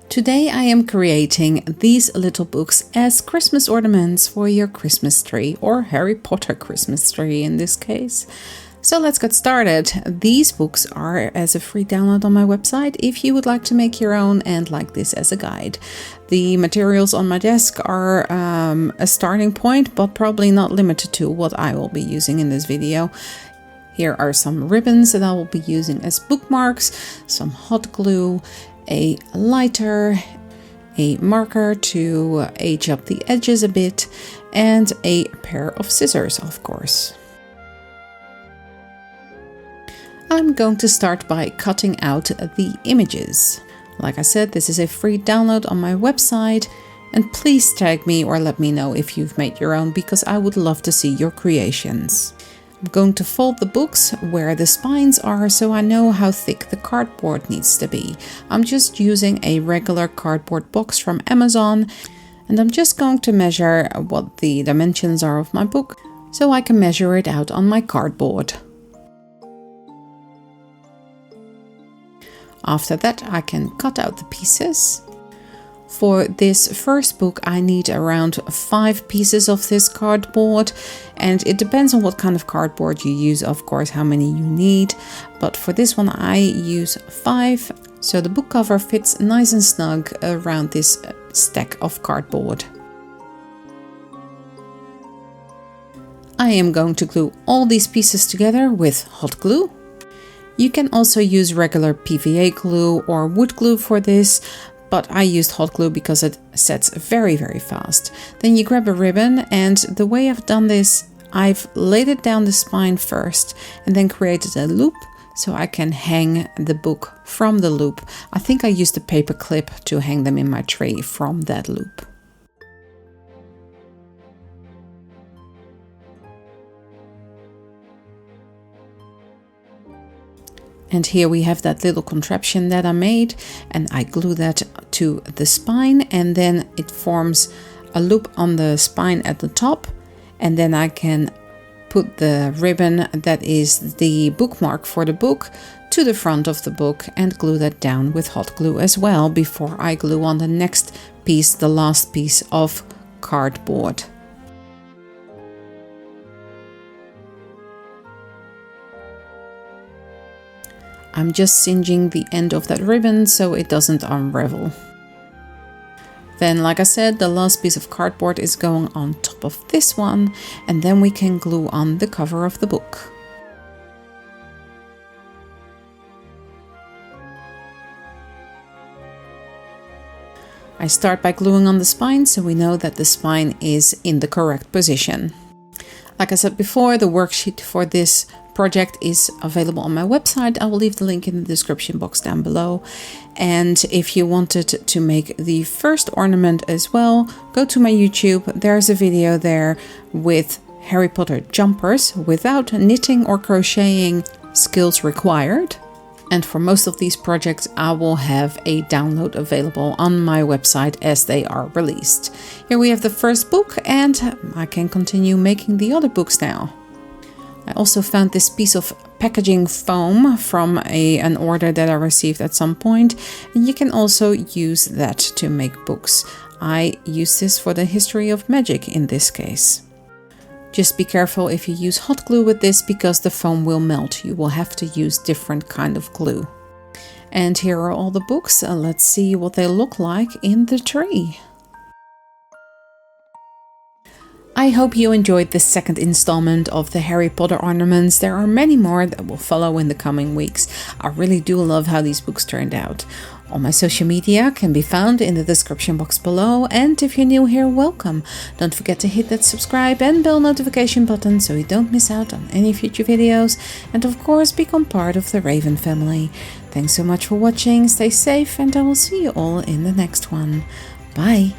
Today I am creating these little books as Christmas ornaments for your Christmas tree, or Harry Potter Christmas tree in this case. So let's get started. These books are as a free download on my website if you would like to make your own and like this as a guide. The materials on my desk are a starting point, but probably not limited to what I will be using in this video. Here are some ribbons that I will be using as bookmarks, some hot glue, a lighter, a marker to age up the edges a bit, and a pair of scissors, of course. I'm going to start by cutting out the images. Like I said, this is a free download on my website, and please tag me or let me know if you've made your own, because I would love to see your creations. I'm going to fold the books where the spines are so I know how thick the cardboard needs to be. I'm just using a regular cardboard box from Amazon, and I'm just going to measure what the dimensions are of my book so I can measure it out on my cardboard. After that, I can cut out the pieces. For this first book, I need around 5 pieces of this cardboard, and it depends on what kind of cardboard you use, of course, how many you need. But for this one, I use 5, so the book cover fits nice and snug around this stack of cardboard. I am going to glue all these pieces together with hot glue. You can also use regular PVA glue or wood glue for this, but I used hot glue because it sets very fast. Then you grab a ribbon, and the way I've done this, I've laid it down the spine first and then created a loop so I can hang the book from the loop. I think I used a paper clip to hang them in my tree from that loop. And here we have that little contraption that I made, and I glue that to the spine, and then it forms a loop on the spine at the top, and then I can put the ribbon that is the bookmark for the book to the front of the book and glue that down with hot glue as well before I glue on the next piece, the last piece of cardboard. I'm just singeing the end of that ribbon so it doesn't unravel. Then, like I said, the last piece of cardboard is going on top of this one, and then we can glue on the cover of the book. I start by gluing on the spine so we know that the spine is in the correct position. Like I said before, the worksheet for this project is available on my website. I will leave the link in the description box down below. And if you wanted to make the first ornament as well, go to my YouTube. There's a video there with Harry Potter jumpers without knitting or crocheting skills required. And for most of these projects, I will have a download available on my website as they are released. Here we have the first book, and I can continue making the other books now. I also found this piece of packaging foam from an order that I received at some point, and you can also use that to make books. I use this for the history of magic in this case. Just be careful if you use hot glue with this, because the foam will melt. You will have to use different kind of glue. And here are all the books. Let's see what they look like in the tree. I hope you enjoyed this second installment of the Harry Potter ornaments. There are many more that will follow in the coming weeks. I really do love how these books turned out. All my social media can be found in the description box below, and if you're new here, welcome. Don't forget to hit that subscribe and bell notification button so you don't miss out on any future videos, and of course become part of the Raven family. Thanks so much for watching, stay safe, and I will see you all in the next one. Bye!